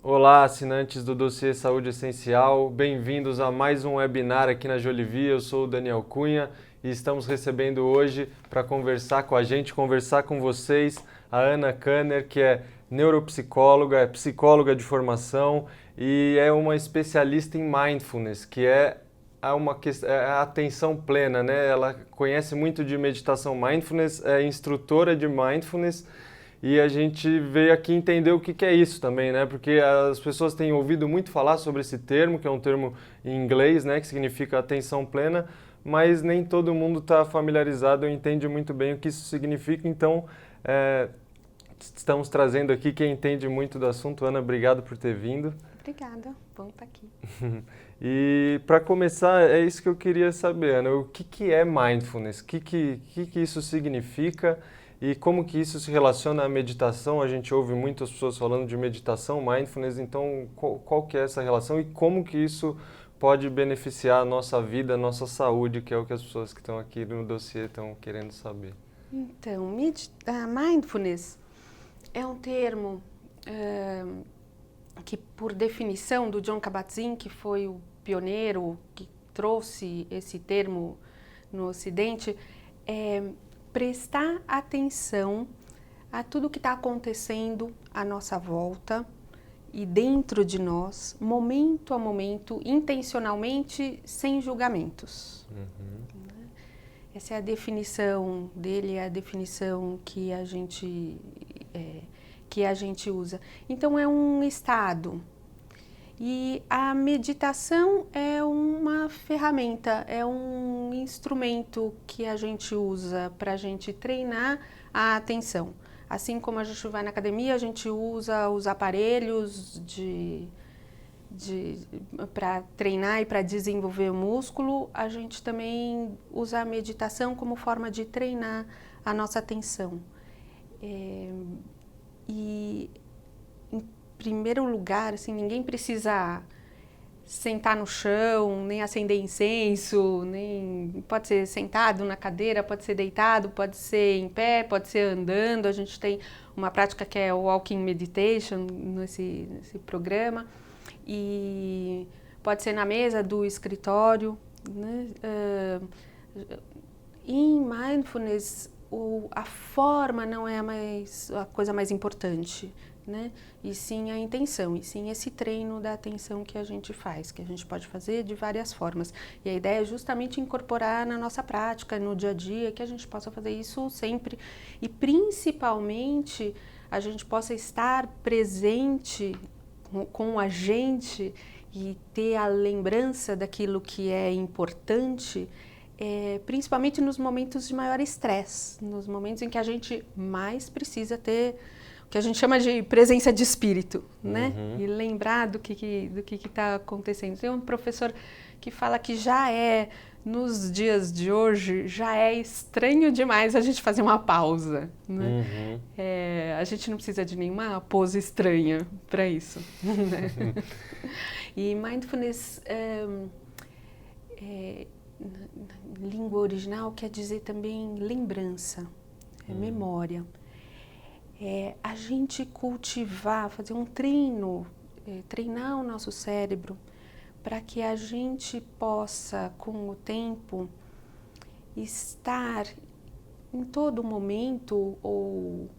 Olá, assinantes do Dossiê Saúde Essencial, bem-vindos a mais um webinar aqui na Jolivie. Eu sou o Daniel Cunha e estamos recebendo hoje para conversar com a gente, conversar com vocês, a Ana Kanner, que é neuropsicóloga, é psicóloga de formação e é uma especialista em mindfulness, que é a atenção plena, né? Ela conhece muito de meditação mindfulness, é instrutora de mindfulness. E a gente veio aqui entender o que é isso também, né? Porque as pessoas têm ouvido muito falar sobre esse termo, que é um termo em inglês, né? Que significa atenção plena, mas nem todo mundo está familiarizado ou entende muito bem o que isso significa. Então, estamos trazendo aqui quem entende muito do assunto. Ana, obrigado por ter vindo. Obrigada, bom estar aqui. E para começar, é isso que eu queria saber, Ana. O que é mindfulness? O que isso significa? E como que isso se relaciona à meditação? A gente ouve muitas pessoas falando de meditação, mindfulness, então qual que é essa relação e como que isso pode beneficiar a nossa vida, a nossa saúde, que é o que as pessoas que estão aqui no dossiê estão querendo saber. Então, mindfulness é um termo que, por definição, do Jon Kabat-Zinn, que foi o pioneiro que trouxe esse termo no Ocidente, é prestar atenção a tudo que está acontecendo à nossa volta e dentro de nós, momento a momento, intencionalmente, sem julgamentos. Essa é a definição dele, é a definição que a gente usa. Então, é um estado. E a meditação é uma ferramenta, é um instrumento que a gente usa para a gente treinar a atenção. Assim como a gente vai na academia, a gente usa os aparelhos para treinar e para desenvolver o músculo, a gente também usa a meditação como forma de treinar a nossa atenção. E, em primeiro lugar, assim, ninguém precisa sentar no chão, nem acender incenso, nem pode ser sentado na cadeira, pode ser deitado, pode ser em pé, pode ser andando. A gente tem uma prática que é o Walking Meditation nesse programa. E pode ser na mesa do escritório, né? Em mindfulness, a forma não é a coisa mais importante, né? E sim a intenção, e sim esse treino da atenção que a gente faz, que a gente pode fazer de várias formas. E a ideia é justamente incorporar na nossa prática, no dia a dia, que a gente possa fazer isso sempre. E principalmente a gente possa estar presente com a gente e ter a lembrança daquilo que é importante, principalmente nos momentos de maior estresse, nos momentos em que a gente mais precisa ter o que a gente chama de presença de espírito, né? E lembrar do que está acontecendo. Tem um professor que fala que nos dias de hoje, já é estranho demais a gente fazer uma pausa, né? A gente não precisa de nenhuma pose estranha para isso, né? E mindfulness, na língua original, quer dizer também lembrança, memória. A gente cultivar, fazer um treino, treinar o nosso cérebro para que a gente possa, com o tempo, estar em todo momento, ou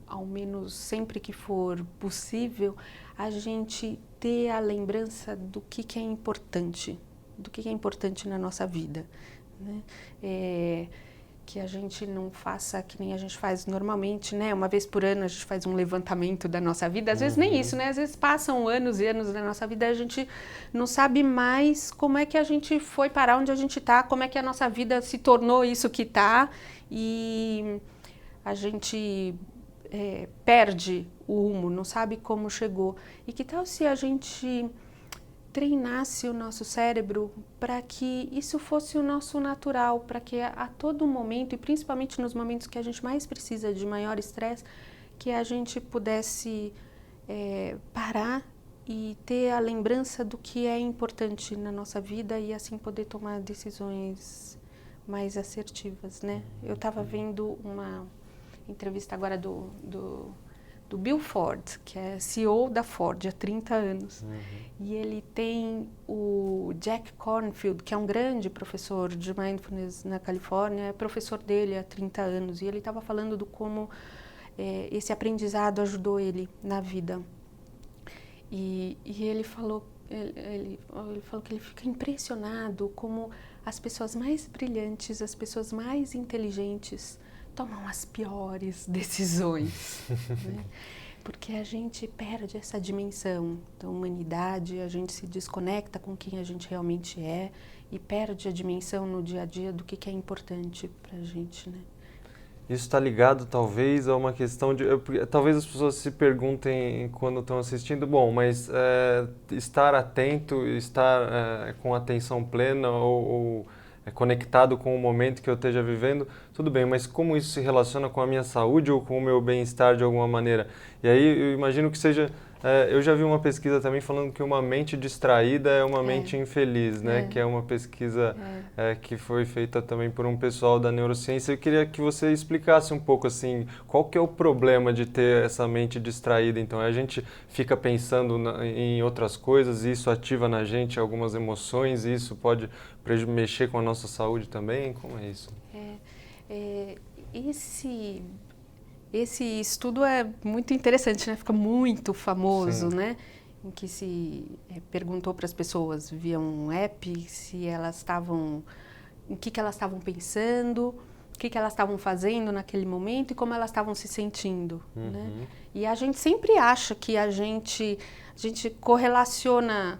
ao menos sempre que for possível, a gente ter a lembrança do que é importante, na nossa vida, né? Que a gente não faça que nem a gente faz normalmente, né? Uma vez por ano a gente faz um levantamento da nossa vida. Às vezes nem isso, né? Às vezes passam anos e anos da nossa vida e a gente não sabe mais como é que a gente foi parar onde a gente está, como é que a nossa vida se tornou isso que está, e a gente perde o rumo, não sabe como chegou. E que tal se a gente treinasse o nosso cérebro para que isso fosse o nosso natural, para que a todo momento, e principalmente nos momentos que a gente mais precisa de maior estresse, que a gente pudesse parar e ter a lembrança do que é importante na nossa vida e assim poder tomar decisões mais assertivas, né? Eu estava vendo uma entrevista agora do do Bill Ford, que é CEO da Ford há 30 anos. E ele tem o Jack Kornfield, que é um grande professor de mindfulness na Califórnia, é professor dele há 30 anos. E ele estava falando do como esse aprendizado ajudou ele na vida. E ele falou que ele fica impressionado como as pessoas mais brilhantes, as pessoas mais inteligentes tomam as piores decisões, né? Porque a gente perde essa dimensão da humanidade, a gente se desconecta com quem a gente realmente é e perde a dimensão no dia a dia do que é importante para a gente, né? Isso está ligado, talvez, a uma questão de... Talvez as pessoas se perguntem quando estão assistindo, bom, mas estar atento, estar com atenção plena ou conectado com o momento que eu esteja vivendo, tudo bem, mas como isso se relaciona com a minha saúde ou com o meu bem-estar de alguma maneira? E aí eu imagino que seja... eu já vi uma pesquisa também falando que uma mente distraída é uma mente infeliz, né? Que é uma pesquisa que foi feita também por um pessoal da neurociência. Eu queria que você explicasse um pouco assim, qual que é o problema de ter essa mente distraída? Então, a gente fica pensando em outras coisas e isso ativa na gente algumas emoções e isso pode mexer com a nossa saúde também? Como é isso? Esse estudo é muito interessante, né? Fica muito famoso, Sim. né? Em que se perguntou para as pessoas via um app se elas estavam, o que elas estavam pensando, o que elas estavam fazendo naquele momento e como elas estavam se sentindo, né? E a gente sempre acha que a gente correlaciona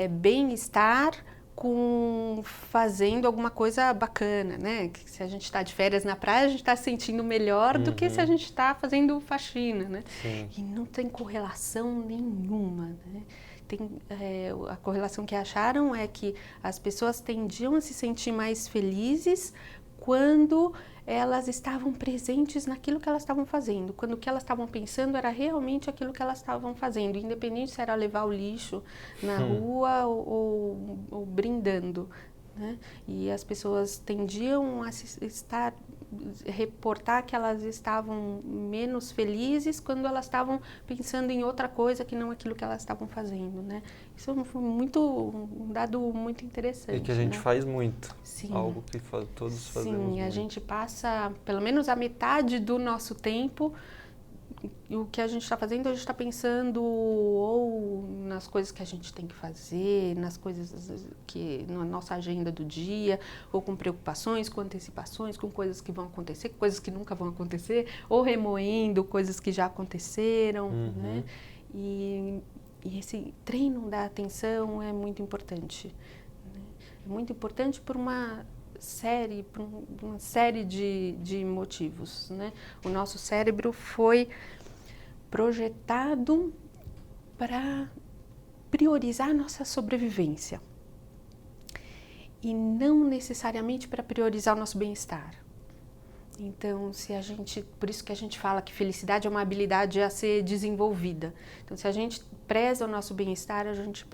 bem-estar com fazendo alguma coisa bacana, né? Que se a gente está de férias na praia, a gente está se sentindo melhor do que se a gente está fazendo faxina, né? Sim. E não tem correlação nenhuma, né? A correlação que acharam é que as pessoas tendiam a se sentir mais felizes quando elas estavam presentes naquilo que elas estavam fazendo, quando o que elas estavam pensando era realmente aquilo que elas estavam fazendo, independente se era levar o lixo na rua ou brindando, né? E as pessoas tendiam a reportar que elas estavam menos felizes quando elas estavam pensando em outra coisa que não aquilo que elas estavam fazendo, né? Isso foi um dado muito interessante. E que a gente faz muito. Sim. Algo que todos fazemos muito. Sim, a gente passa pelo menos a metade do nosso tempo, o que a gente está fazendo, a gente está pensando ou nas coisas que a gente tem que fazer, nas coisas que na nossa agenda do dia, ou com preocupações, com antecipações, com coisas que vão acontecer, coisas que nunca vão acontecer, ou remoendo coisas que já aconteceram, né? E esse treino da atenção é muito importante, né? É muito importante por uma série de motivos, né? O nosso cérebro foi projetado para priorizar a nossa sobrevivência e não necessariamente para priorizar o nosso bem-estar. Então, por isso que a gente fala que felicidade é uma habilidade a ser desenvolvida. Então, se a gente preza o nosso bem-estar, a gente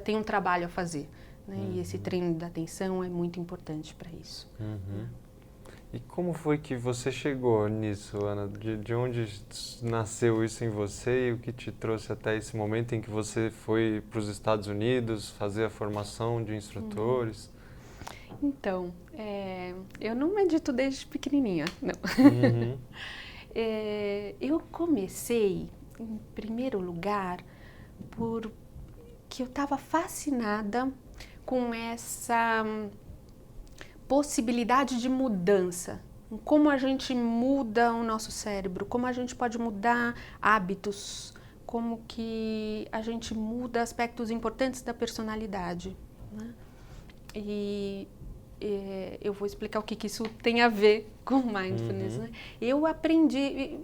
tem um trabalho a fazer, né? E esse treino da atenção é muito importante para isso. E como foi que você chegou nisso, Ana? De onde nasceu isso em você e o que te trouxe até esse momento em que você foi para os Estados Unidos fazer a formação de instrutores? Então, eu não medito desde pequenininha, não. Eu comecei, em primeiro lugar, porque eu estava fascinada com essa possibilidade de mudança. Como a gente muda o nosso cérebro, como a gente pode mudar hábitos, como que a gente muda aspectos importantes da personalidade, né? E eu vou explicar o que isso tem a ver com mindfulness, né? Eu aprendi,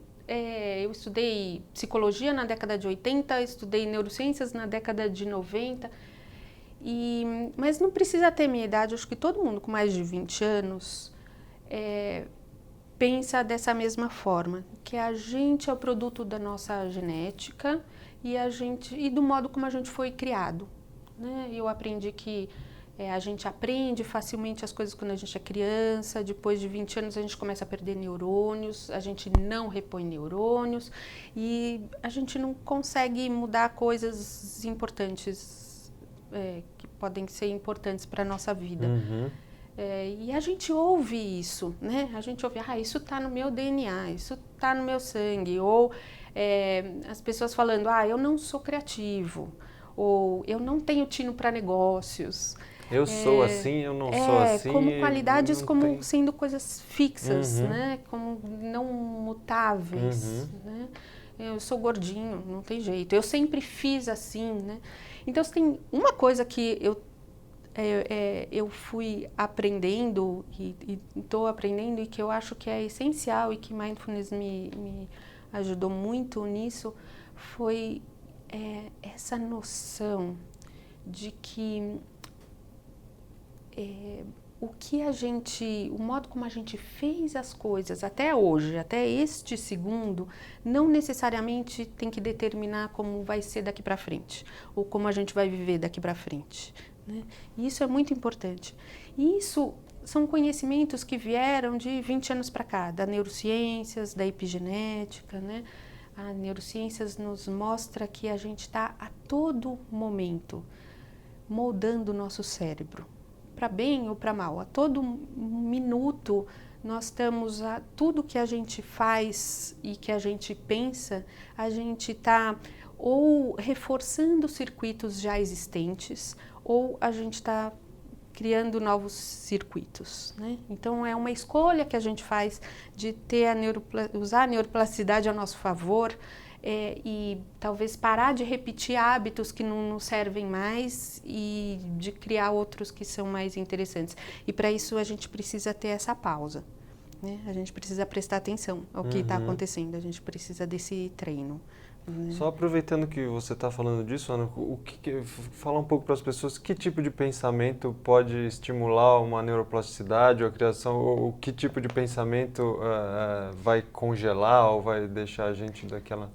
eu estudei psicologia na década de 80, estudei neurociências na década de 90, mas não precisa ter minha idade, acho que todo mundo com mais de 20 anos pensa dessa mesma forma, que a gente é o produto da nossa genética e do modo como a gente foi criado, né? Eu aprendi que A gente aprende facilmente as coisas quando a gente é criança, depois de 20 anos a gente começa a perder neurônios, a gente não repõe neurônios e a gente não consegue mudar coisas importantes, que podem ser importantes para a nossa vida. Uhum. E a gente ouve isso, né? A gente ouve, isso está no meu DNA, isso está no meu sangue. Ou as pessoas falando, eu não sou criativo, ou eu não tenho tino para negócios. Eu sou assim, eu não sou assim. Como qualidades, como tem... sendo coisas fixas, Uhum. né? Como não mutáveis, Uhum. né? Eu sou gordinho, não tem jeito. Eu sempre fiz assim, né? Então, tem uma coisa que eu fui aprendendo e estou aprendendo e que eu acho que é essencial e que Mindfulness me ajudou muito nisso, foi essa noção de que o modo como a gente fez as coisas até hoje, até este segundo, não necessariamente tem que determinar como vai ser daqui para frente, ou como a gente vai viver daqui para frente, né? E isso é muito importante. E isso são conhecimentos que vieram de 20 anos para cá, da neurociências, da epigenética, né? A neurociências nos mostra que a gente está a todo momento moldando o nosso cérebro, para bem ou para mal. A todo minuto nós estamos, tudo que a gente faz e que a gente pensa, a gente está ou reforçando circuitos já existentes, ou a gente está criando novos circuitos, né? Então é uma escolha que a gente faz de ter usar a neuroplasticidade a nosso favor, e talvez parar de repetir hábitos que não nos servem mais e de criar outros que são mais interessantes. E para isso a gente precisa ter essa pausa, né? A gente precisa prestar atenção ao que está acontecendo, a gente precisa desse treino. Só aproveitando que você está falando disso, Ana, fala um pouco para as pessoas que tipo de pensamento pode estimular uma neuroplasticidade ou a criação, ou que tipo de pensamento vai congelar ou vai deixar a gente daquela...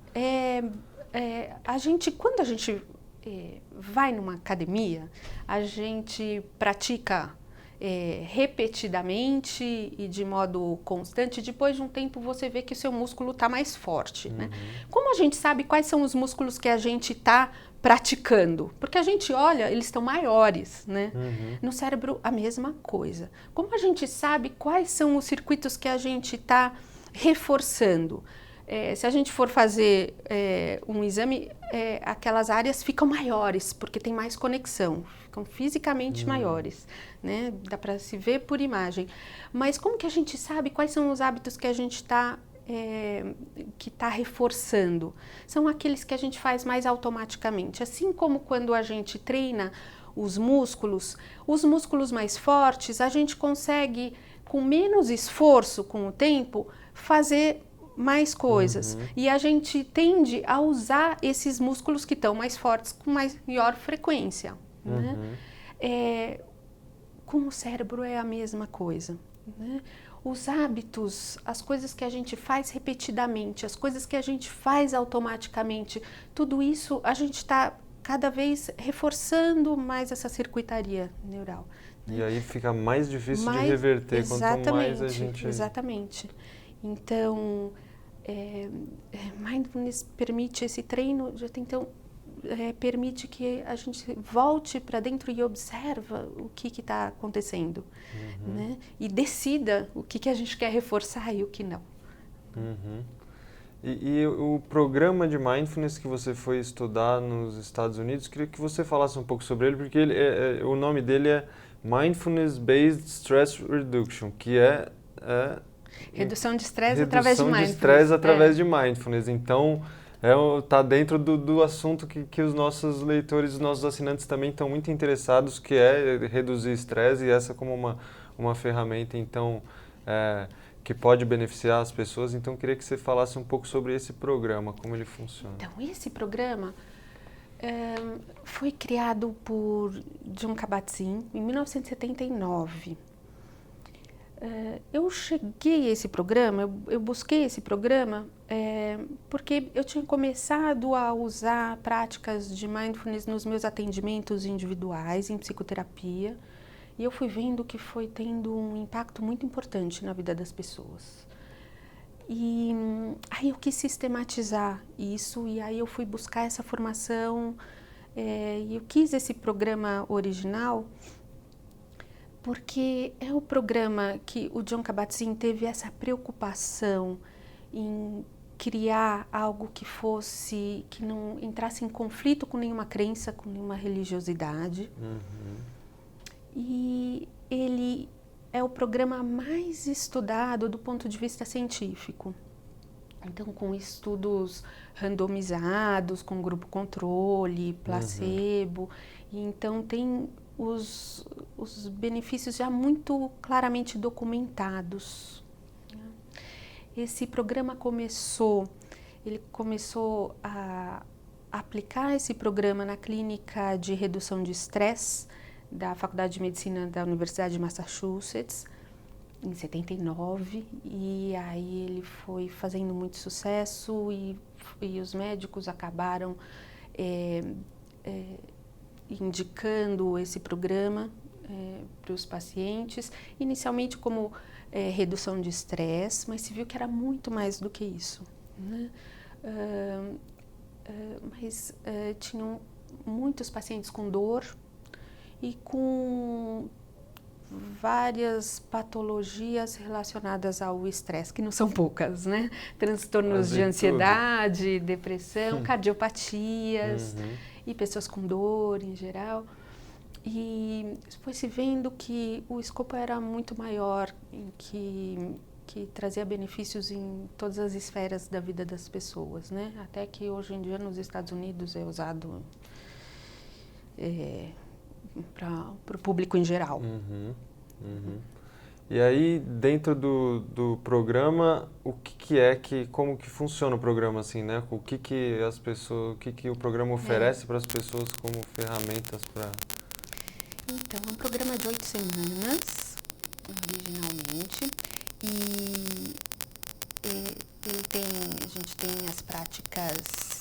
Quando a gente vai numa academia, a gente pratica repetidamente e de modo constante. Depois de um tempo você vê que o seu músculo está mais forte, né? Como a gente sabe quais são os músculos que a gente está praticando? Porque a gente olha, eles estão maiores, né? No cérebro a mesma coisa. Como a gente sabe quais são os circuitos que a gente está reforçando? Se a gente for fazer um exame, aquelas áreas ficam maiores, porque tem mais conexão, ficam fisicamente maiores, né? Dá para se ver por imagem. Mas como que a gente sabe quais são os hábitos que a gente está reforçando? São aqueles que a gente faz mais automaticamente. Assim como quando a gente treina os músculos mais fortes, a gente consegue, com menos esforço com o tempo, fazer mais coisas. E a gente tende a usar esses músculos que estão mais fortes com maior frequência, né? Com o cérebro é a mesma coisa, né? Os hábitos, as coisas que a gente faz repetidamente, as coisas que a gente faz automaticamente, tudo isso a gente está cada vez reforçando mais essa circuitaria neural, né? E aí fica mais difícil de reverter, quanto mais a gente... Exatamente. Então, Mindfulness permite esse treino, então, permite que a gente volte para dentro e observa o que está acontecendo, né? E decida o que a gente quer reforçar e o que não. E o programa de Mindfulness que você foi estudar nos Estados Unidos, queria que você falasse um pouco sobre ele, porque o nome dele é Mindfulness Based Stress Reduction, que redução de estresse através de Mindfulness. Redução de estresse através de Mindfulness. Então, está dentro do assunto que os nossos leitores, os nossos assinantes também estão muito interessados, que é reduzir estresse, e essa como uma ferramenta, então, que pode beneficiar as pessoas. Então, queria que você falasse um pouco sobre esse programa, como ele funciona. Então, esse programa foi criado por Jon Kabat-Zinn em 1979. Eu cheguei a esse programa, eu busquei esse programa porque eu tinha começado a usar práticas de mindfulness nos meus atendimentos individuais em psicoterapia, e eu fui vendo que foi tendo um impacto muito importante na vida das pessoas. E aí eu quis sistematizar isso, e aí eu fui buscar essa formação, e eu quis esse programa original, porque é o programa que o Jon Kabat-Zinn teve essa preocupação em criar algo que não entrasse em conflito com nenhuma crença, com nenhuma religiosidade. E ele é o programa mais estudado do ponto de vista científico. Então, com estudos randomizados, com grupo controle, placebo. E então tem os benefícios já muito claramente documentados. Esse programa ele começou a aplicar esse programa na clínica de redução de estresse da Faculdade de Medicina da Universidade de Massachusetts, em 79, e aí ele foi fazendo muito sucesso e os médicos acabaram indicando esse programa para os pacientes, inicialmente como redução de estresse, mas se viu que era muito mais do que isso, né? Mas tinham muitos pacientes com dor e com várias patologias relacionadas ao estresse, que não são poucas, né? Transtornos de ansiedade, depressão, cardiopatias e pessoas com dor em geral. E foi se vendo que o escopo era muito maior, que trazia benefícios em todas as esferas da vida das pessoas, né? Até que hoje em dia nos Estados Unidos é usado para o público em geral. E aí, dentro do programa, como que funciona o programa, assim, né? O que o programa oferece para as pessoas como ferramentas para... Então, é um programa de 8 semanas, originalmente, e a gente tem as práticas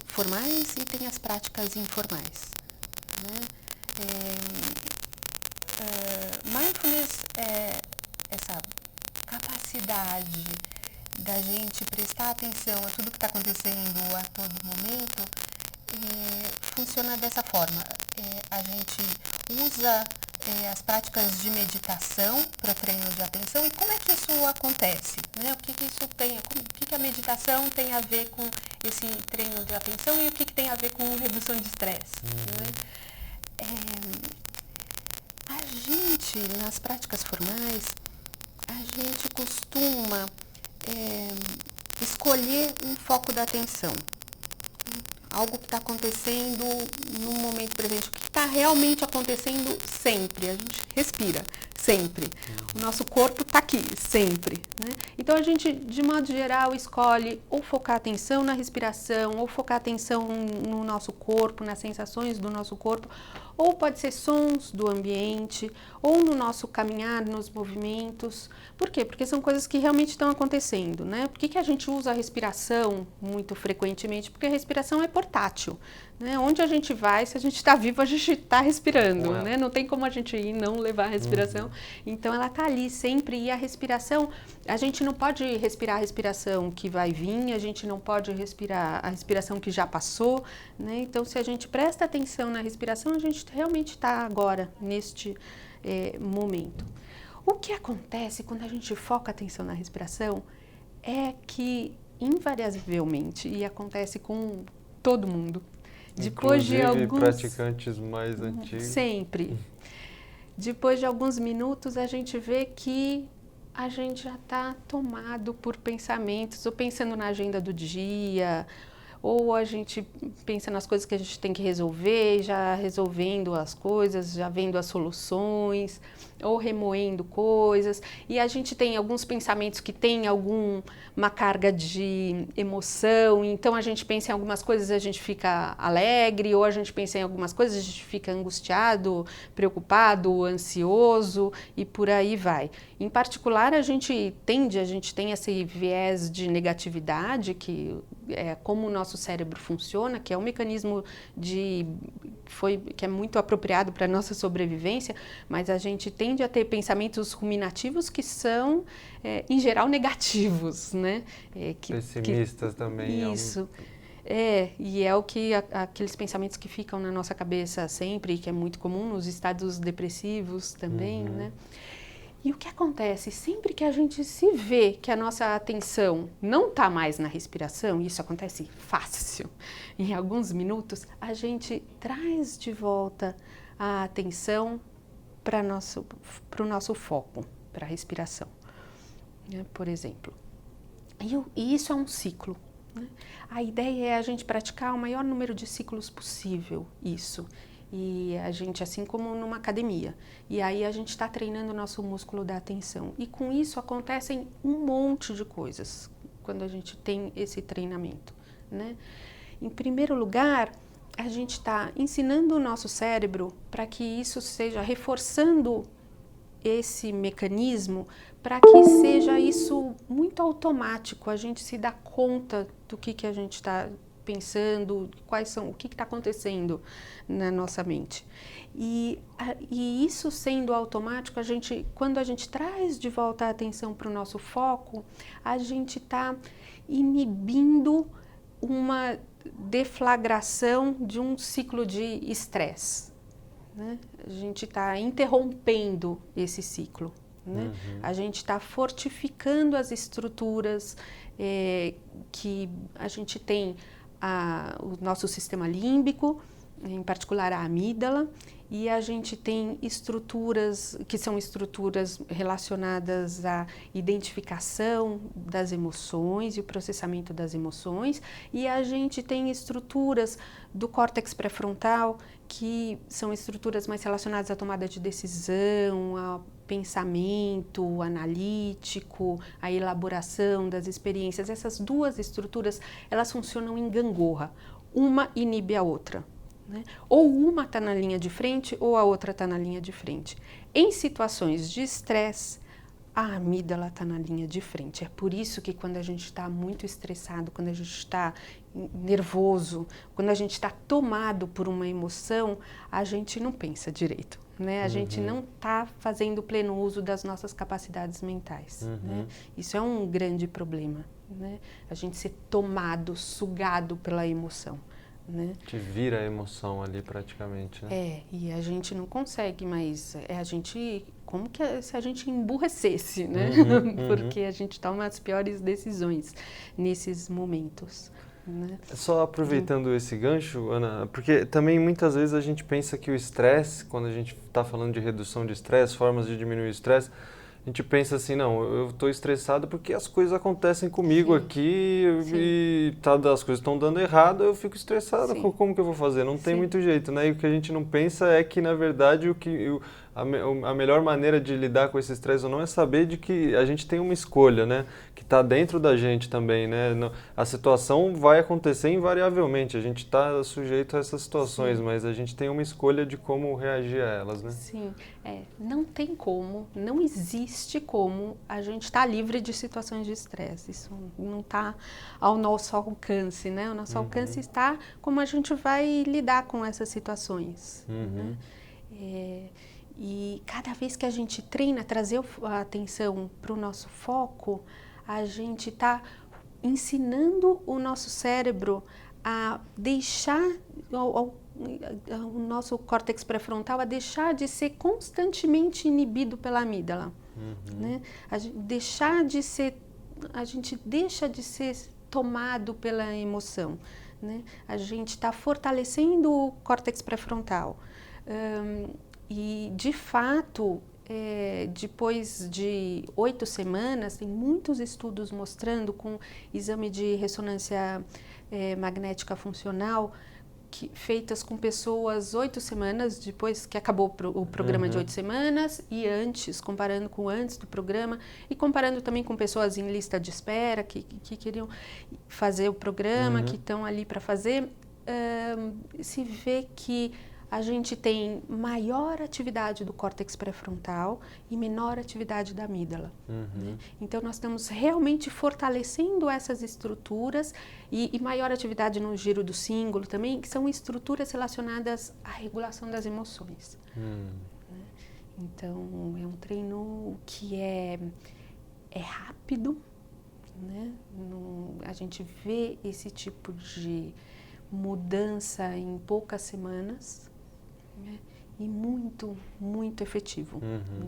formais e tem as práticas informais, né? Mindfulness é essa capacidade da gente prestar atenção a tudo que está acontecendo a todo momento. Funciona dessa forma. A gente usa as práticas de meditação para treino de atenção. E como é que isso acontece, né? O que a meditação tem a ver com esse treino de atenção e o que tem a ver com redução de estresse, né? A gente, nas práticas formais, a gente costuma escolher um foco da atenção. Algo que está acontecendo no momento presente, o que está realmente acontecendo sempre. A gente respira sempre. O nosso corpo está aqui sempre, né? Então a gente, de modo geral, escolhe ou focar a atenção na respiração, ou focar a atenção no nosso corpo, nas sensações do nosso corpo, ou pode ser sons do ambiente, ou no nosso caminhar, nos movimentos. Por quê? Porque são coisas que realmente estão acontecendo, né? Por que a gente usa a respiração muito frequentemente? Porque a respiração é portátil, né? Onde a gente vai, se a gente está vivo, a gente está respirando, né? Não tem como a gente ir e não levar a respiração. Então, ela está ali sempre. E a respiração, a gente não pode respirar a respiração que vai vir, a gente não pode respirar a respiração que já passou, né? Então, se a gente presta atenção na respiração, a gente realmente está agora, neste momento. O que acontece quando a gente foca a atenção na respiração é que, invariavelmente, e acontece com todo mundo, depois de alguns praticantes mais antigos. Sempre. Depois de alguns minutos, a gente vê que a gente já está tomado por pensamentos, ou pensando na agenda do dia, ou a gente pensa nas coisas que a gente tem que resolver, já resolvendo as coisas, já vendo as soluções, ou remoendo coisas. E a gente tem alguns pensamentos que têm alguma carga de emoção, então a gente pensa em algumas coisas e a gente fica alegre, ou a gente pensa em algumas coisas e a gente fica angustiado, preocupado, ansioso, e por aí vai. Em particular, a gente tem esse viés de negatividade, que é como o nosso cérebro funciona, que é um mecanismo que é muito apropriado para a nossa sobrevivência, mas a gente tende a ter pensamentos ruminativos que são, em geral, negativos, né? Pessimistas também. Isso. E é aqueles pensamentos que ficam na nossa cabeça sempre, que é muito comum nos estados depressivos também, né? E o que acontece? Sempre que a gente se vê que a nossa atenção não está mais na respiração, e isso acontece fácil, em alguns minutos, a gente traz de volta a atenção para o nosso foco, para a respiração, né? Por exemplo. E isso é um ciclo, né? A ideia é a gente praticar o maior número de ciclos possível, isso. E a gente, assim como numa academia, e aí a gente está treinando o nosso músculo da atenção. E com isso acontecem um monte de coisas quando a gente tem esse treinamento, né? Em primeiro lugar, a gente está ensinando o nosso cérebro para que isso seja reforçando esse mecanismo, para que seja isso muito automático, a gente se dá conta do que a gente está pensando, o que está acontecendo na nossa mente. E isso sendo automático, quando a gente traz de volta a atenção para o nosso foco, a gente está inibindo uma deflagração de um ciclo de estresse, né? A gente está interrompendo esse ciclo, né? A gente está fortificando as estruturas que a gente tem, o nosso sistema límbico, em particular a amígdala, e a gente tem estruturas que são estruturas relacionadas à identificação das emoções e o processamento das emoções, e a gente tem estruturas do córtex pré-frontal, que são estruturas mais relacionadas à tomada de decisão, ao pensamento analítico, a elaboração das experiências. Essas duas estruturas, elas funcionam em gangorra, uma inibe a outra, né? Ou uma está na linha de frente ou a outra está na linha de frente. Em situações de estresse, a amígdala está na linha de frente. É por isso que quando a gente está muito estressado, quando a gente está nervoso, quando a gente está tomado por uma emoção, a gente não pensa direito, né? A gente não está fazendo pleno uso das nossas capacidades mentais, né? Isso é um grande problema, né? A gente ser tomado, sugado pela emoção, né? Te vira a emoção ali praticamente, né? E a gente não consegue, mas como que se a gente emburrecesse, né? Porque a gente toma as piores decisões nesses momentos, né? Só aproveitando esse gancho, Ana, porque também muitas vezes a gente pensa que o estresse, quando a gente está falando de redução de estresse, formas de diminuir o estresse, a gente pensa assim, não, eu estou estressado porque as coisas acontecem comigo aqui e as coisas estão dando errado, eu fico estressado, como que eu vou fazer? Não tem muito jeito, né? E o que a gente não pensa é que, na verdade, a melhor maneira de lidar com esse estresse ou não é saber de que a gente tem uma escolha, né? Que está dentro da gente também, né? A situação vai acontecer invariavelmente, a gente está sujeito a essas situações, mas a gente tem uma escolha de como reagir a elas, né? Sim, não tem como, não existe como a gente estar livre de situações de estresse, isso não está ao nosso alcance, né? O nosso alcance está como a gente vai lidar com essas situações, né? E cada vez que a gente treina, trazer a atenção para o nosso foco, a gente está ensinando o nosso cérebro a deixar o nosso córtex pré-frontal a deixar de ser constantemente inibido pela amígdala, né? A gente deixa de ser tomado pela emoção, né? A gente está fortalecendo o córtex pré-frontal. E, de fato, depois de 8 semanas, tem muitos estudos mostrando com exame de ressonância magnética funcional, feitas com pessoas 8 semanas, depois que acabou o programa de 8 semanas, e antes, comparando com antes do programa, e comparando também com pessoas em lista de espera, que queriam fazer o programa, que estão ali para fazer, se vê que a gente tem maior atividade do córtex pré-frontal e menor atividade da amígdala. Né? Então, nós estamos realmente fortalecendo essas estruturas e maior atividade no giro do cíngulo também, que são estruturas relacionadas à regulação das emoções. Né? Então, é um treino que é rápido, né? A gente vê esse tipo de mudança em poucas semanas, né? E muito, muito efetivo. Né?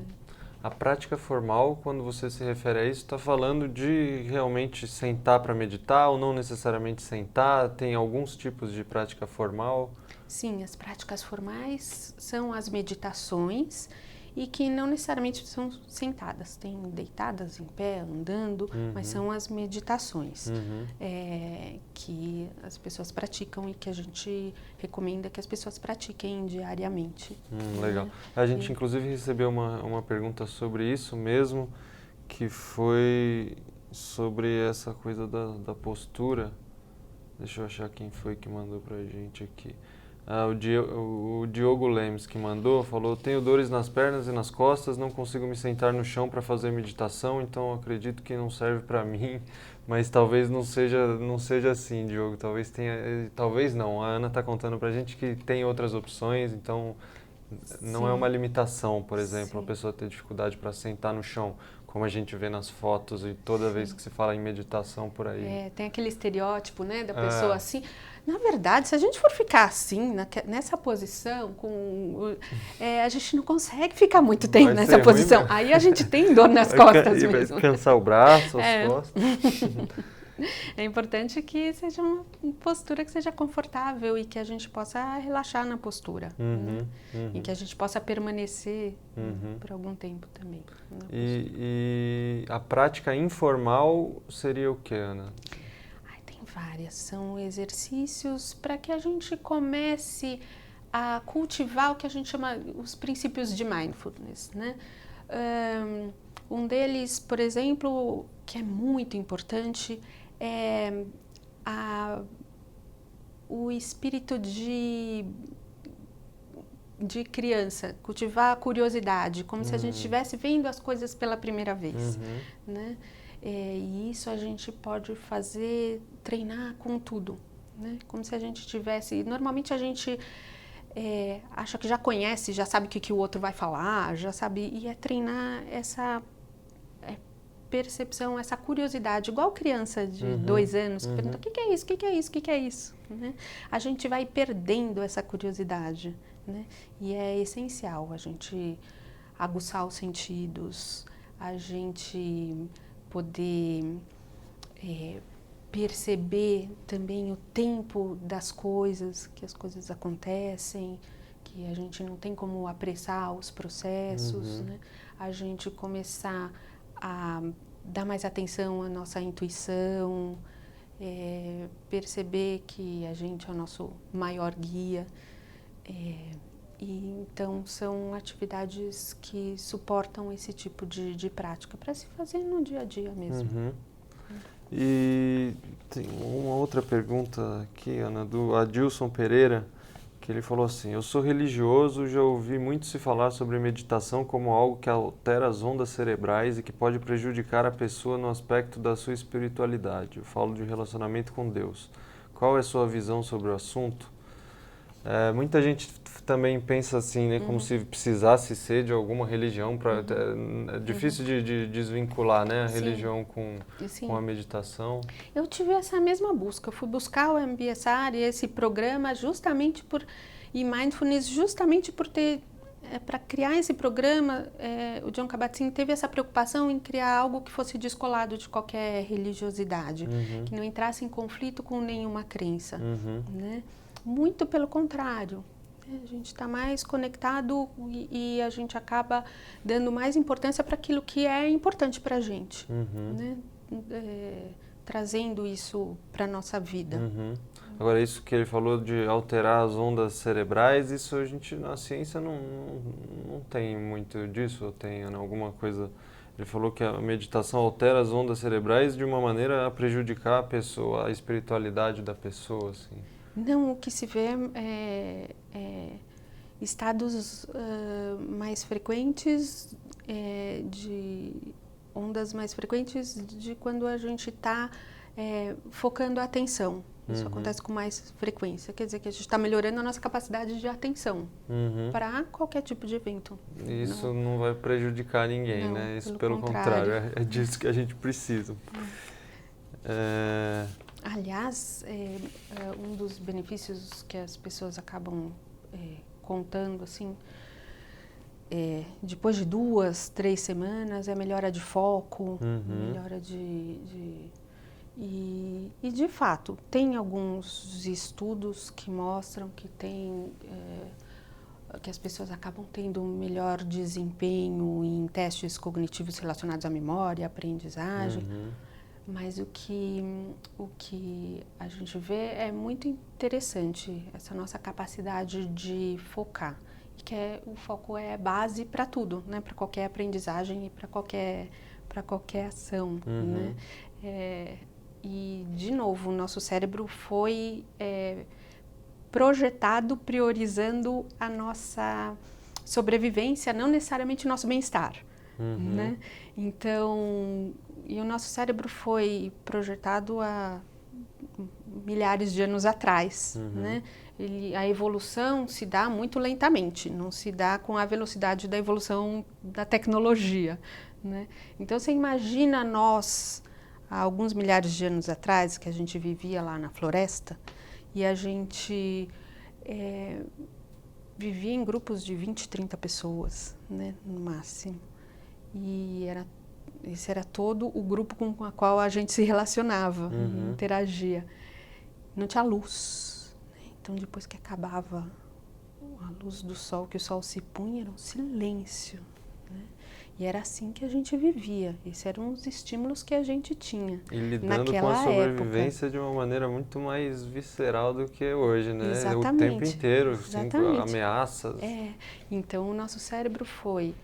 A prática formal, quando você se refere a isso, está falando de realmente sentar para meditar ou não necessariamente sentar? Tem alguns tipos de prática formal? Sim, as práticas formais são as meditações e que não necessariamente são sentadas, tem deitadas, em pé, andando, mas são as meditações que as pessoas praticam e que a gente recomenda que as pessoas pratiquem diariamente. Legal. A gente inclusive recebeu uma pergunta sobre isso mesmo, que foi sobre essa coisa da postura. Deixa eu achar quem foi que mandou pra gente aqui. O Diogo Lemes que mandou, falou: tenho dores nas pernas e nas costas, não consigo me sentar no chão para fazer meditação, então acredito que não serve para mim, mas talvez não seja assim, Diogo, talvez não. A Ana está contando pra gente que tem outras opções, então não é uma limitação, por exemplo, a pessoa ter dificuldade para sentar no chão, como a gente vê nas fotos e toda vez que se fala em meditação por aí. Tem aquele estereótipo, né, da pessoa assim. Na verdade, se a gente for ficar assim, nessa posição, a gente não consegue ficar muito tempo nessa posição. Aí a gente tem dor nas costas mesmo. Vai cansar o braço, as costas. É importante que seja uma postura que seja confortável e que a gente possa relaxar na postura. Né? E que a gente possa permanecer por algum tempo também. E a prática informal seria o que, Ana? Tem várias. São exercícios para que a gente comece a cultivar o que a gente chama os princípios de mindfulness. Né? Um deles, por exemplo, que é muito importante, é o espírito de criança, cultivar a curiosidade, como se a gente estivesse vendo as coisas pela primeira vez. Né? E isso a gente pode treinar com tudo. Né? Como se a gente tivesse... Normalmente a gente acha que já conhece, já sabe o que o outro vai falar, já sabe... E é treinar essa percepção, essa curiosidade, igual criança de 2 anos, que pergunta: o que é isso, o que é isso, o que é isso? Né? A gente vai perdendo essa curiosidade, né? E é essencial a gente aguçar os sentidos, a gente poder perceber também o tempo das coisas, que as coisas acontecem, que a gente não tem como apressar os processos, né? A gente começar a dar mais atenção à nossa intuição, perceber que a gente é o nosso maior guia. E então são atividades que suportam esse tipo de prática para se fazer no dia a dia mesmo. E tem uma outra pergunta aqui, Ana, do Adilson Pereira, que ele falou assim: eu sou religioso, já ouvi muito se falar sobre meditação como algo que altera as ondas cerebrais e que pode prejudicar a pessoa no aspecto da sua espiritualidade. Eu falo de relacionamento com Deus. Qual é a sua visão sobre o assunto? Muita gente também pensa assim, né, como se precisasse ser de alguma religião. É difícil de desvincular, né, a religião com a meditação. Eu tive essa mesma busca. Eu fui buscar o MBSR e esse programa e Mindfulness justamente por ter... para criar esse programa, o Jon Kabat-Zinn teve essa preocupação em criar algo que fosse descolado de qualquer religiosidade, que não entrasse em conflito com nenhuma crença, né? Muito pelo contrário, a gente está mais conectado e a gente acaba dando mais importância para aquilo que é importante para a gente, né? Trazendo isso para a nossa vida. Agora, isso que ele falou de alterar as ondas cerebrais, isso a gente na ciência não tem muito disso, ou tem alguma coisa... Ele falou que a meditação altera as ondas cerebrais de uma maneira a prejudicar a pessoa, a espiritualidade da pessoa, assim. Não, o que se vê estados mais frequentes, de ondas mais frequentes de quando a gente está focando a atenção. Isso acontece com mais frequência. Quer dizer que a gente está melhorando a nossa capacidade de atenção para qualquer tipo de evento. Isso não vai prejudicar ninguém, não, né? Isso pelo contrário. É disso que a gente precisa. Aliás, um dos benefícios que as pessoas acabam contando, assim, depois de 2, 3 semanas, é melhora de foco, melhora E de fato, tem alguns estudos que mostram que que as pessoas acabam tendo um melhor desempenho em testes cognitivos relacionados à memória, aprendizagem. Mas o que a gente vê é muito interessante, essa nossa capacidade de focar. Que o foco é base para tudo, né? Para qualquer aprendizagem e para qualquer ação, né? E, de novo, o nosso cérebro foi projetado priorizando a nossa sobrevivência, não necessariamente o nosso bem-estar, né? Então, e o nosso cérebro foi projetado há milhares de anos atrás, né? A evolução se dá muito lentamente, não se dá com a velocidade da evolução da tecnologia, né? Então, você imagina nós, há alguns milhares de anos atrás, que a gente vivia lá na floresta, e a gente vivia em grupos de 20, 30 pessoas, né, no máximo. E esse era todo o grupo com o qual a gente se relacionava, interagia. Não tinha luz, né? Então, depois que acabava a luz do sol, que o sol se punha, era um silêncio, né? E era assim que a gente vivia. Esses eram os estímulos que a gente tinha. E lidando com a sobrevivência de uma maneira muito mais visceral do que hoje, né? Exatamente. O tempo inteiro, assim, ameaças. Então, o nosso cérebro foi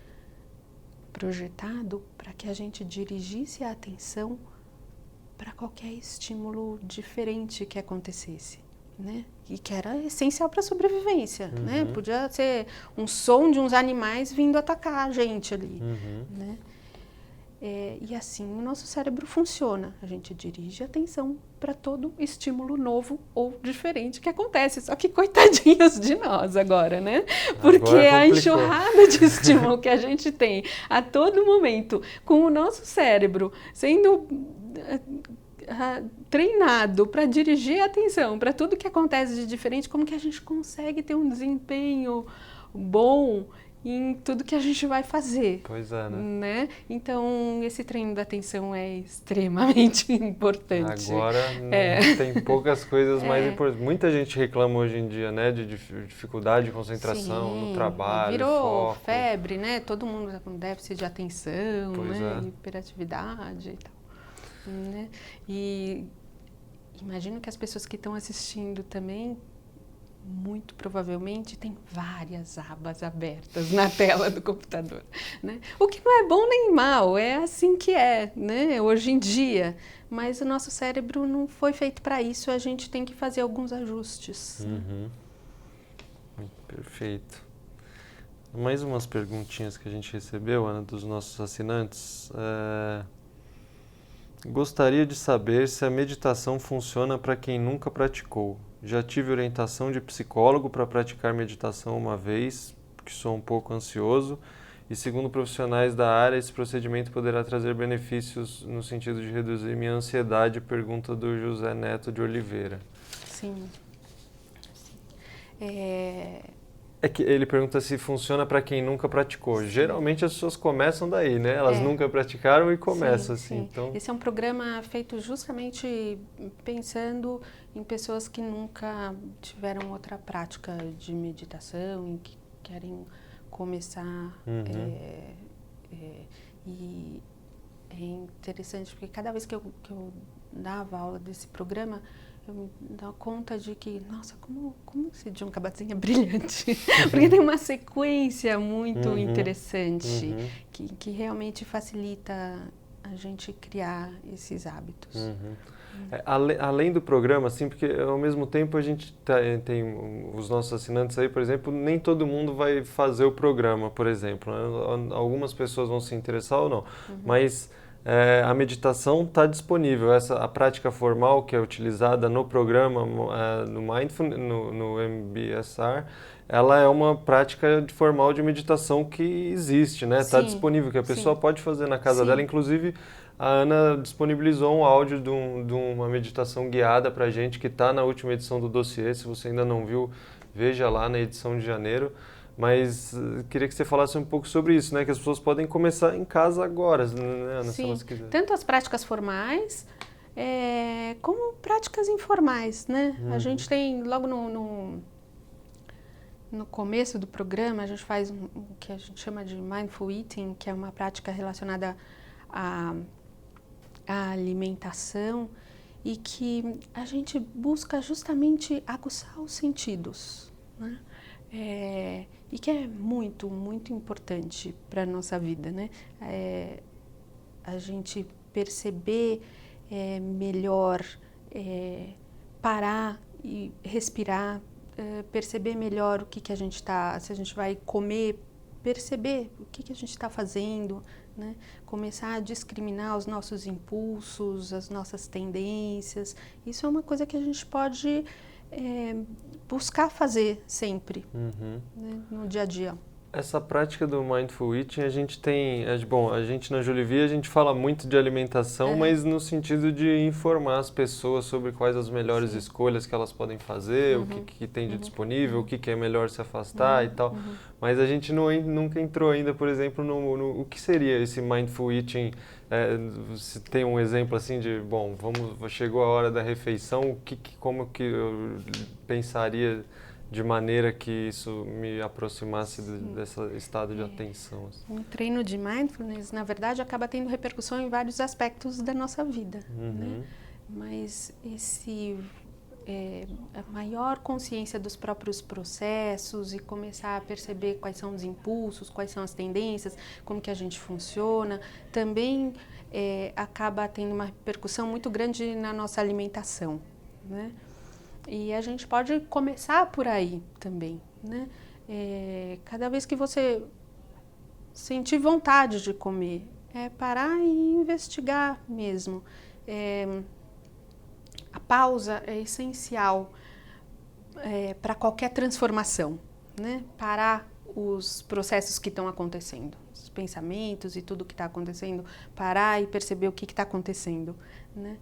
projetado para que a gente dirigisse a atenção para qualquer estímulo diferente que acontecesse, né? E que era essencial para a sobrevivência, né? Podia ser um som de uns animais vindo atacar a gente ali, né? E assim o nosso cérebro funciona. A gente dirige a atenção para todo estímulo novo ou diferente que acontece. Só que coitadinhos de nós agora, né? Porque a enxurrada de estímulo que a gente tem a todo momento, com o nosso cérebro sendo treinado para dirigir a atenção para tudo que acontece de diferente, como que a gente consegue ter um desempenho bom em tudo que a gente vai fazer. Pois é, né? Então, esse treino da atenção é extremamente importante. Agora, tem poucas coisas mais importantes. Muita gente reclama hoje em dia, né, de dificuldade de concentração no trabalho, virou foco. febre, né? Todo mundo está com déficit de atenção, pois né? Hiperatividade e tal, né? E imagino que as pessoas que estão assistindo também, muito provavelmente, tem várias abas abertas na tela do computador, né? O que não é bom nem mal, é assim que é, né? Hoje em dia. Mas o nosso cérebro não foi feito para isso, a gente tem que fazer alguns ajustes. Perfeito. Mais umas perguntinhas que a gente recebeu, Ana, dos nossos assinantes. Gostaria de saber se a meditação funciona para quem nunca praticou. Já tive orientação de psicólogo para praticar meditação uma vez, porque sou um pouco ansioso, e segundo profissionais da área, esse procedimento poderá trazer benefícios no sentido de reduzir minha ansiedade, pergunta do José Neto de Oliveira. Sim. É que ele pergunta se funciona para quem nunca praticou. Geralmente as pessoas começam daí, né? Elas nunca praticaram e começam assim. Então... Esse é um programa feito justamente pensando em pessoas que nunca tiveram outra prática de meditação e que querem começar. E é interessante porque cada vez que eu dava aula desse programa, eu me dou conta de que, nossa, como esse Jon Kabat-Zinn é brilhante. Porque tem uma sequência muito interessante que realmente facilita a gente criar esses hábitos. Uhum. Além do programa, assim, porque ao mesmo tempo a gente tem os nossos assinantes aí, por exemplo, nem todo mundo vai fazer o programa, por exemplo, né? Algumas pessoas vão se interessar ou não, mas a meditação está disponível. A prática formal que é utilizada no programa, no Mindfulness, no MBSR, ela é uma prática formal de meditação que existe, né? Está disponível, que a pessoa pode fazer na casa dela. Inclusive, a Ana disponibilizou um áudio de uma meditação guiada para a gente, que está na última edição do dossiê. Se você ainda não viu, veja lá na edição de janeiro. Mas queria que você falasse um pouco sobre isso, né? Que as pessoas podem começar em casa agora, né, Ana, se elas quiserem. Tanto as práticas formais, como práticas informais, né? A gente tem, logo no começo do programa, a gente faz o que a gente chama de Mindful Eating, que é uma prática relacionada à alimentação e que a gente busca justamente aguçar os sentidos, né? E que é muito, muito importante para a nossa vida, né? A gente perceber melhor, parar e respirar, perceber melhor o que a gente está, se a gente vai comer, perceber o que a gente está fazendo, né? Começar a discriminar os nossos impulsos, as nossas tendências. Isso é uma coisa que a gente pode buscar fazer sempre, né? No dia a dia. Essa prática do Mindful Eating, a gente tem, a gente na Jolivia, a gente fala muito de alimentação, mas no sentido de informar as pessoas sobre quais as melhores escolhas que elas podem fazer, o que tem de disponível, o que é melhor se afastar e tal. Mas a gente nunca entrou ainda, por exemplo, no o que seria esse Mindful Eating. Se tem um exemplo assim de, chegou a hora da refeição, como que eu pensaria de maneira que isso me aproximasse desse estado de atenção. Assim. Um treino de mindfulness, na verdade, acaba tendo repercussão em vários aspectos da nossa vida, né? Mas a maior consciência dos próprios processos e começar a perceber quais são os impulsos, quais são as tendências, como que a gente funciona, também acaba tendo uma repercussão muito grande na nossa alimentação, né? E a gente pode começar por aí também, né? Cada vez que você sentir vontade de comer, parar e investigar mesmo. A pausa é essencial para qualquer transformação, né? Parar os processos que estão acontecendo, os pensamentos e tudo que está acontecendo, parar e perceber o que está acontecendo, né?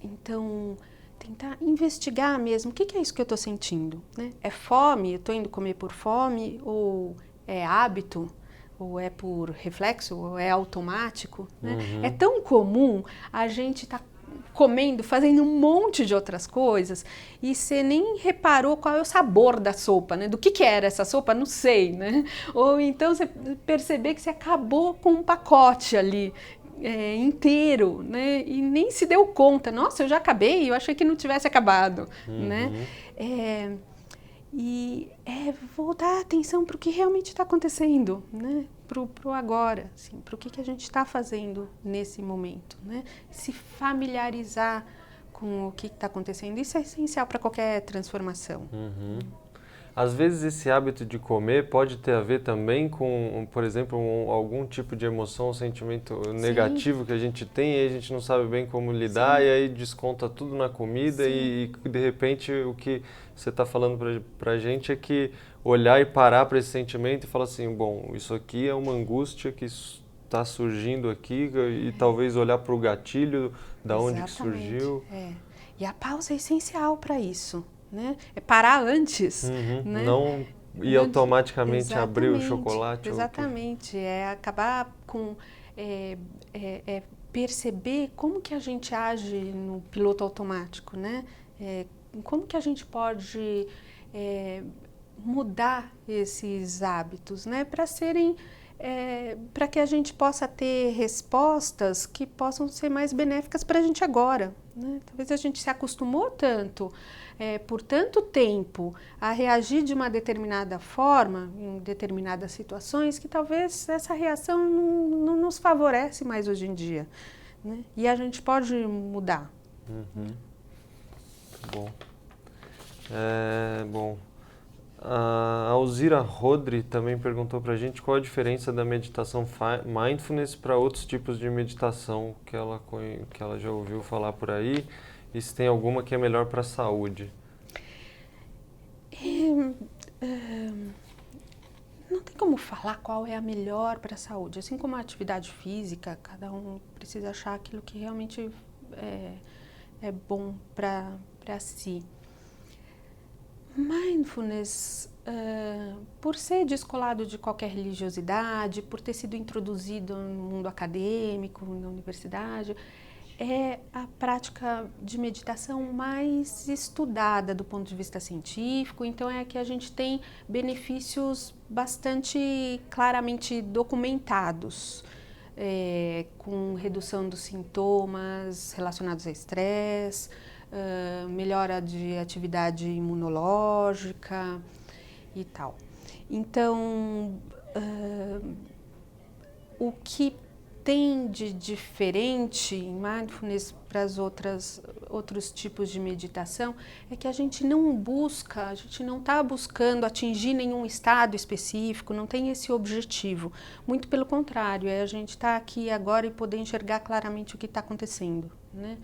Então, tentar investigar mesmo, o que é isso que eu estou sentindo, né? É fome, eu estou indo comer por fome, ou é hábito, ou é por reflexo, ou é automático, né? É tão comum a gente estar comendo, fazendo um monte de outras coisas, e você nem reparou qual é o sabor da sopa, né? Do que era essa sopa, não sei, né? Ou então você perceber que você acabou com um pacote ali, inteiro, né? E nem se deu conta. Nossa, eu já acabei, eu achei que não tivesse acabado, né? E voltar a atenção para o que realmente está acontecendo, né? Pro agora, assim, para o que a gente está fazendo nesse momento, né? Se familiarizar com o que está acontecendo, isso é essencial para qualquer transformação. Às vezes esse hábito de comer pode ter a ver também com, por exemplo, algum tipo de emoção, um sentimento negativo que a gente tem e a gente não sabe bem como lidar e aí desconta tudo na comida e de repente o que você está falando pra gente é que olhar e parar para esse sentimento e falar assim, isso aqui é uma angústia que está surgindo aqui e talvez olhar para o gatilho, da onde que surgiu. E a pausa é essencial para isso. Né? É parar antes, né? Não ir automaticamente abrir o chocolate. Exatamente, acabar com perceber como que a gente age no piloto automático, né? Como que a gente pode mudar esses hábitos, né? Para serem para que a gente possa ter respostas que possam ser mais benéficas para a gente agora, né? Talvez a gente se acostumou tanto, por tanto tempo, a reagir de uma determinada forma, em determinadas situações, que talvez essa reação não nos favorece mais hoje em dia, né? E a gente pode mudar. Muito bom. Bom, a Alzira Rodri também perguntou para a gente qual a diferença da meditação mindfulness para outros tipos de meditação que ela já ouviu falar por aí, e se tem alguma que é melhor para a saúde. Não tem como falar qual é a melhor para a saúde. Assim como a atividade física, cada um precisa achar aquilo que realmente é bom para si. Mindfulness, por ser descolado de qualquer religiosidade, por ter sido introduzido no mundo acadêmico, na universidade, é a prática de meditação mais estudada do ponto de vista científico, então é que a gente tem benefícios bastante claramente documentados, com redução dos sintomas relacionados a estresse, melhora de atividade imunológica e tal. Então, o que tem de diferente em mindfulness para os outros tipos de meditação é que a gente não está buscando atingir nenhum estado específico, não tem esse objetivo. Muito pelo contrário, a gente estar aqui agora e poder enxergar claramente o que está acontecendo, né?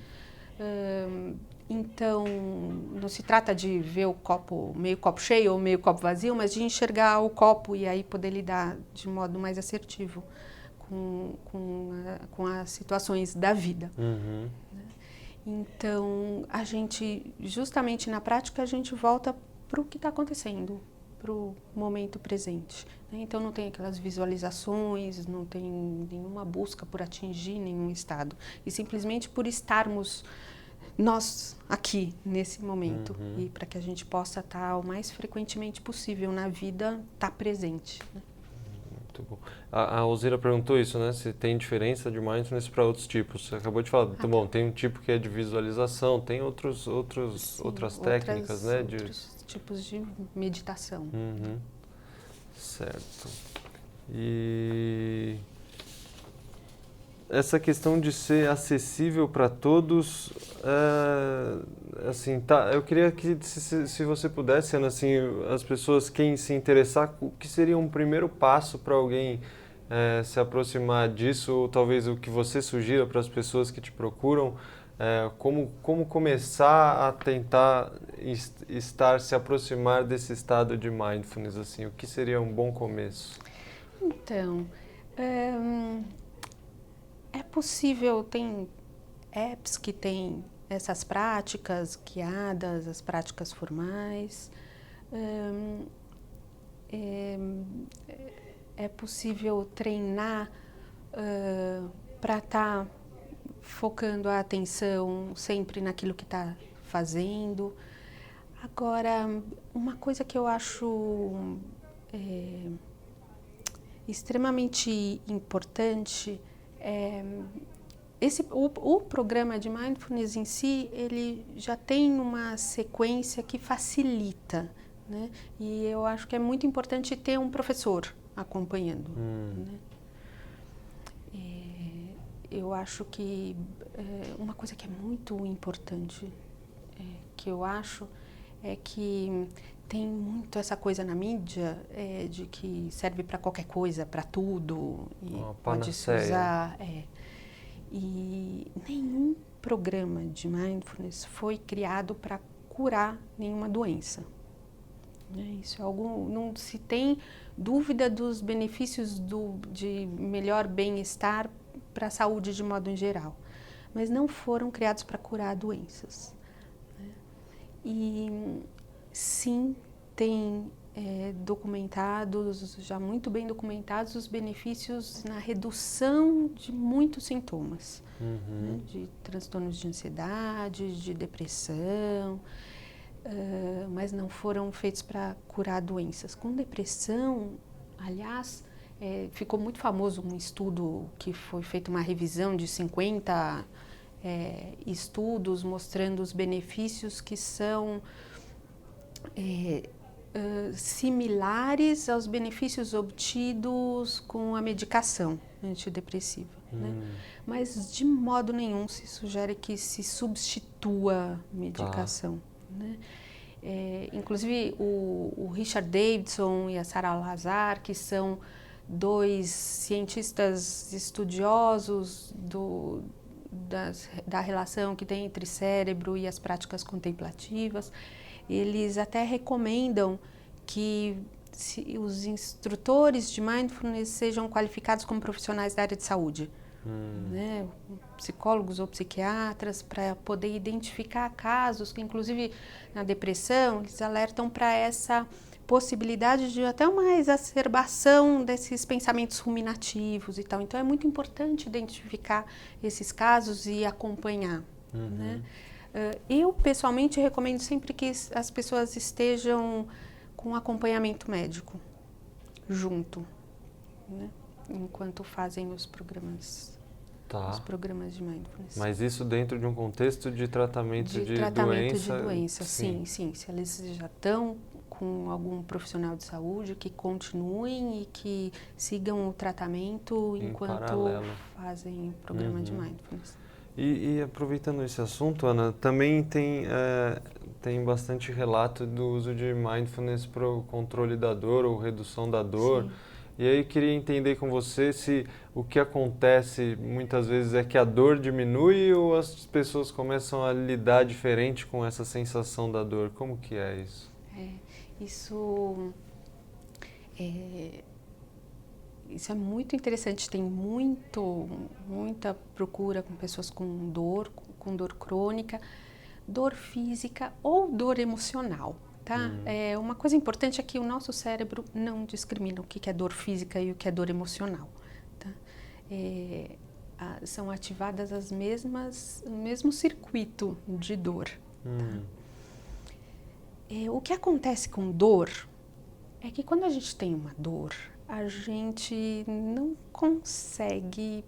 Então, não se trata de ver o copo meio copo cheio ou meio copo vazio, mas de enxergar o copo e aí poder lidar de modo mais assertivo com as situações da vida. Uhum. Então, a gente, justamente na prática, a gente volta para o que está acontecendo, para o momento presente, né? Então, não tem aquelas visualizações, não tem nenhuma busca por atingir nenhum estado. E simplesmente por estarmos nós aqui, nesse momento. Uhum. E para que a gente possa estar o mais frequentemente possível na vida, estar presente, né? Muito bom. A Alzira perguntou isso, né? Se tem diferença de mindfulness para outros tipos. Você acabou de falar, bom, tem um tipo que é de visualização, tem outras técnicas, né? Outros tipos de meditação. Uhum. Certo. E essa questão de ser acessível para todos, assim, tá, eu queria que se você pudesse, Ana, assim, as pessoas, quem se interessar, o que seria um primeiro passo para alguém se aproximar disso, ou talvez o que você sugira para as pessoas que te procuram, como começar a tentar se aproximar desse estado de mindfulness, assim, o que seria um bom começo? Então, é possível, tem apps que têm essas práticas guiadas, as práticas formais. É possível treinar para estar focando a atenção sempre naquilo que está fazendo. Agora, uma coisa que eu acho extremamente importante o programa de Mindfulness em si, ele já tem uma sequência que facilita, né? E eu acho que é muito importante ter um professor acompanhando, né? Eu acho que uma coisa que é muito importante, que eu acho, é que tem muito essa coisa na mídia de que serve para qualquer coisa, para tudo, e pode se usar. E nenhum programa de mindfulness foi criado para curar nenhuma doença. Isso é algo, não se tem dúvida dos benefícios de melhor bem-estar para a saúde de modo em geral, mas não foram criados para curar doenças, né? E sim, tem documentados, já muito bem documentados, os benefícios na redução de muitos sintomas, né? De transtornos de ansiedade, de depressão, mas não foram feitos para curar doenças. Com depressão, aliás, ficou muito famoso um estudo que foi feito, uma revisão de 50 estudos mostrando os benefícios que são similares aos benefícios obtidos com a medicação antidepressiva, né? Mas de modo nenhum se sugere que se substitua a medicação, né? Inclusive o Richard Davidson e a Sarah Lazar, que são dois cientistas estudiosos da relação que tem entre cérebro e as práticas contemplativas, eles até recomendam que os instrutores de mindfulness sejam qualificados como profissionais da área de saúde, né? Psicólogos ou psiquiatras, para poder identificar casos que, inclusive na depressão, eles alertam para essa possibilidade de até uma exacerbação desses pensamentos ruminativos e tal. Então é muito importante identificar esses casos e acompanhar, né? Eu, pessoalmente, recomendo sempre que as pessoas estejam com acompanhamento médico junto, né? Enquanto fazem os programas de mindfulness. Mas isso dentro de um contexto de tratamento de doença? Sim. Se eles já estão com algum profissional de saúde, que continuem e que sigam o tratamento enquanto fazem o programa de mindfulness. E aproveitando esse assunto, Ana, também tem bastante relato do uso de mindfulness para o controle da dor ou redução da dor. Sim. E aí queria entender com você se o que acontece muitas vezes é que a dor diminui ou as pessoas começam a lidar diferente com essa sensação da dor. Como que é isso? Isso é muito interessante, tem muita procura com pessoas com dor crônica, dor física ou dor emocional, tá? Uma coisa importante é que o nosso cérebro não discrimina o que é dor física e o que é dor emocional, tá? São ativadas o mesmo circuito de dor. Tá? O que acontece com dor é que quando a gente tem uma dor, a gente não consegue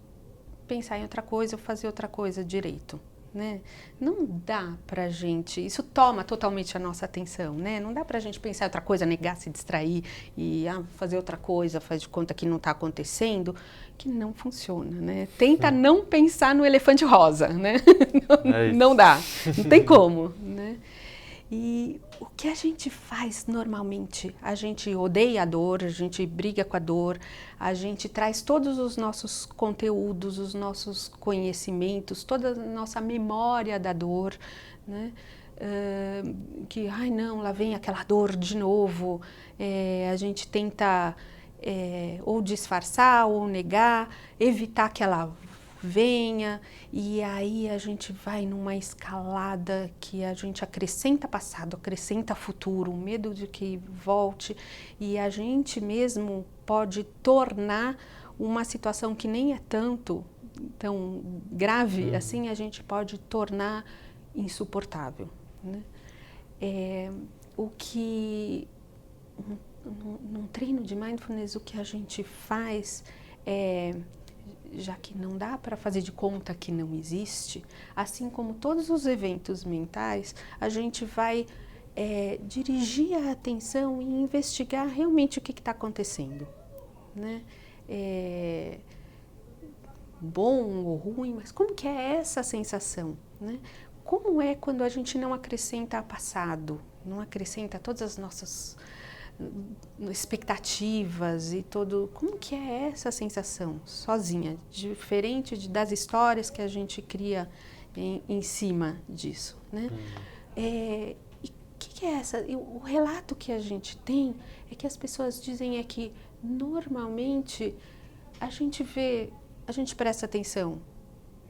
pensar em outra coisa ou fazer outra coisa direito, né? Não dá pra gente, isso toma totalmente a nossa atenção, né? Não dá pra gente pensar em outra coisa, negar, se distrair e fazer outra coisa, faz de conta que não tá acontecendo, que não funciona, né? Tenta não pensar no elefante rosa, né? Não dá, não tem como, né? E o que a gente faz normalmente? A gente odeia a dor, a gente briga com a dor, a gente traz todos os nossos conteúdos, os nossos conhecimentos, toda a nossa memória da dor, né? Ai não, lá vem aquela dor de novo, a gente tenta ou disfarçar ou negar, evitar que ela venha, e aí a gente vai numa escalada que a gente acrescenta passado, acrescenta futuro, o medo de que volte, e a gente mesmo pode tornar uma situação que nem é tão grave assim, a gente pode tornar insuportável, né? Num treino de mindfulness, o que a gente faz já que não dá para fazer de conta que não existe, assim como todos os eventos mentais, a gente vai dirigir a atenção e investigar realmente o que está acontecendo, né? Bom ou ruim, mas como que é essa sensação, né? Como é quando a gente não acrescenta passado, não acrescenta todas as nossas expectativas e como que é essa sensação sozinha, diferente das histórias que a gente cria em cima disso, né? E o que é essa? O relato que a gente tem é que as pessoas dizem que normalmente a gente presta atenção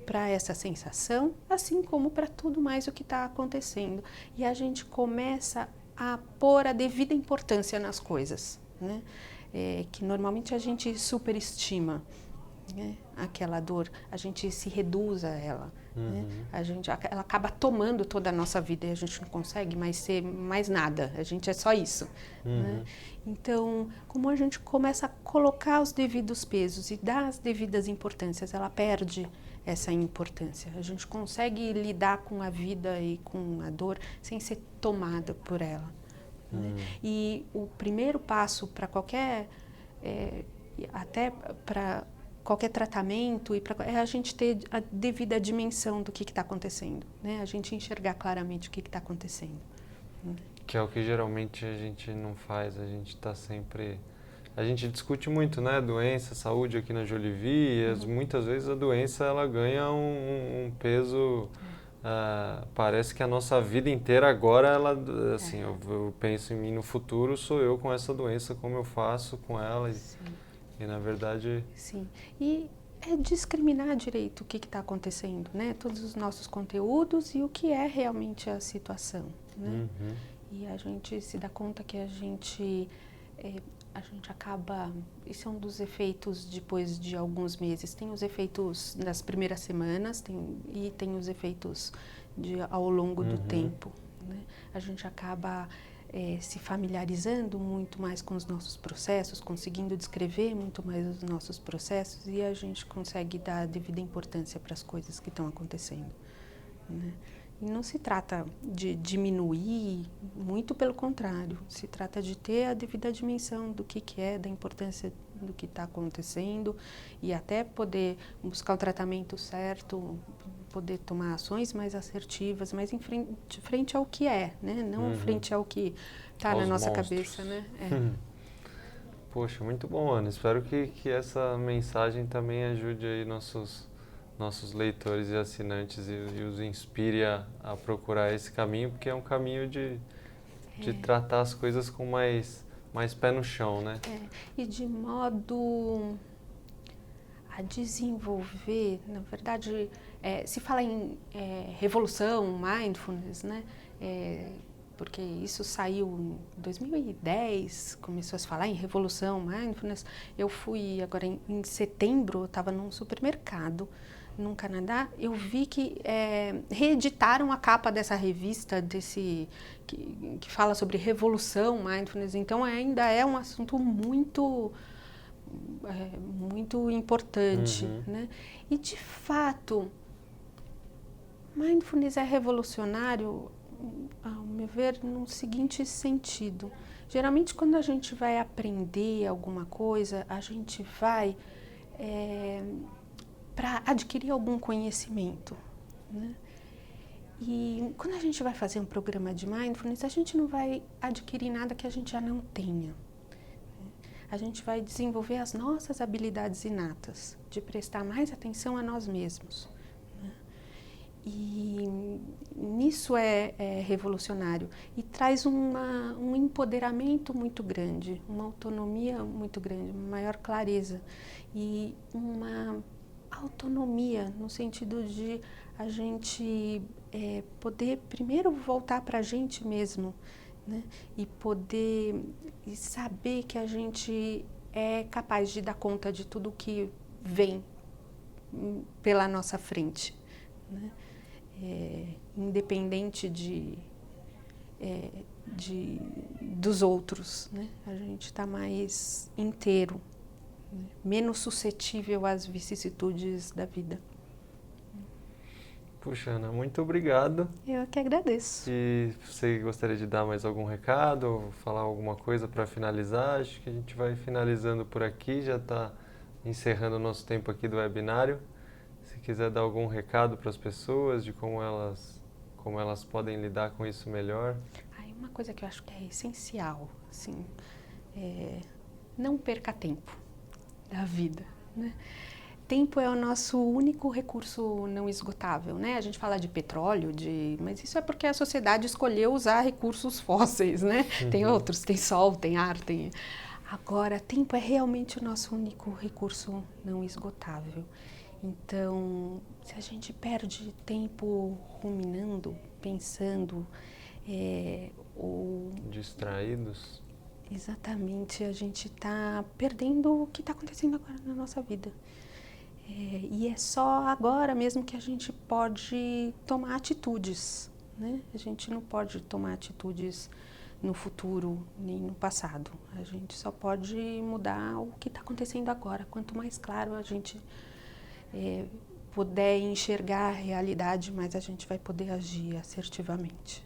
para essa sensação, assim como para tudo mais o que está acontecendo, e a gente começa a pôr a devida importância nas coisas, né? Que normalmente a gente superestima, né? Aquela dor, a gente se reduz a ela, Né? Ela acaba tomando toda a nossa vida e a gente não consegue mais ser mais nada, a gente é só isso. Né? Então, como a gente começa a colocar os devidos pesos e dar as devidas importâncias, ela perde essa importância. A gente consegue lidar com a vida e com a dor sem ser tomada por ela. Né? E o primeiro passo para qualquer, até para qualquer tratamento, é a gente ter a devida dimensão do que está acontecendo, né? A gente enxergar claramente o que está acontecendo. Que é o que geralmente a gente não faz, a gente está sempre... A gente discute muito, né, doença, saúde aqui na Jolivie, e muitas vezes a doença ela ganha um peso... parece que a nossa vida inteira agora, ela, assim, eu penso em mim no futuro, sou eu com essa doença, como eu faço com ela, e na verdade... Sim, e é discriminar direito o que está acontecendo, né? Todos os nossos conteúdos e o que é realmente a situação, né? E a gente se dá conta que a gente acaba... Isso é um dos efeitos depois de alguns meses. Tem os efeitos das primeiras semanas e tem os efeitos ao longo do tempo, né? A gente acaba se familiarizando muito mais com os nossos processos, conseguindo descrever muito mais os nossos processos e a gente consegue dar a devida importância para as coisas que estão acontecendo, né? E não se trata de diminuir, muito pelo contrário, se trata de ter a devida dimensão do que é, da importância do que está acontecendo e até poder buscar o tratamento certo, poder tomar ações mais assertivas, mais em frente ao que é, né? Não frente ao que está na nossa cabeça, né? Poxa, muito bom, Ana. Espero que essa mensagem também ajude aí nossos leitores e assinantes e os inspire a procurar esse caminho, porque é um caminho de tratar as coisas com mais pé no chão, né? E de modo a desenvolver, na verdade, se fala em revolução, mindfulness, né? Porque isso saiu em 2010, começou a se falar em revolução, mindfulness. Eu fui agora em setembro, eu estava num supermercado no Canadá, eu vi que reeditaram a capa dessa revista, que fala sobre revolução, mindfulness. Então ainda é um assunto muito importante, né? E de fato, mindfulness é revolucionário, ao meu ver, no seguinte sentido. Geralmente, quando a gente vai aprender alguma coisa, a gente vai para adquirir algum conhecimento, né? E quando a gente vai fazer um programa de mindfulness, a gente não vai adquirir nada que a gente já não tenha. A gente vai desenvolver as nossas habilidades inatas, de prestar mais atenção a nós mesmos. E nisso é revolucionário e traz um empoderamento muito grande, uma autonomia muito grande, uma maior clareza e uma autonomia no sentido de a gente poder primeiro voltar para a gente mesmo, né? E poder saber que a gente é capaz de dar conta de tudo que vem pela nossa frente, né? Independente dos outros, né? A gente está mais inteiro, né? Menos suscetível às vicissitudes da vida. Puxa, Ana, muito obrigado. Eu que agradeço. E você gostaria de dar mais algum recado ou falar alguma coisa para finalizar? Acho que a gente vai finalizando por aqui, já está encerrando o nosso tempo aqui do webinário. Se quiser dar algum recado para as pessoas de como elas podem lidar com isso melhor. Uma coisa que eu acho que é essencial, assim, não perca tempo da vida, né? Tempo é o nosso único recurso não esgotável, né? A gente fala de petróleo, mas isso é porque a sociedade escolheu usar recursos fósseis, né? Tem outros, tem sol, tem ar, tem... Agora, tempo é realmente o nosso único recurso não esgotável. Então, se a gente perde tempo ruminando, pensando, ou... Distraídos. Exatamente, a gente está perdendo o que está acontecendo agora na nossa vida. E é só agora mesmo que a gente pode tomar atitudes, né? A gente não pode tomar atitudes no futuro nem no passado. A gente só pode mudar o que está acontecendo agora. Quanto mais claro a gente puder enxergar a realidade, mais a gente vai poder agir assertivamente.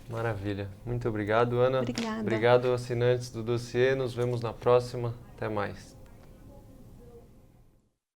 Maravilha. Muito obrigado, Ana. Obrigada. Obrigado, assinantes do dossiê. Nos vemos na próxima. Até mais.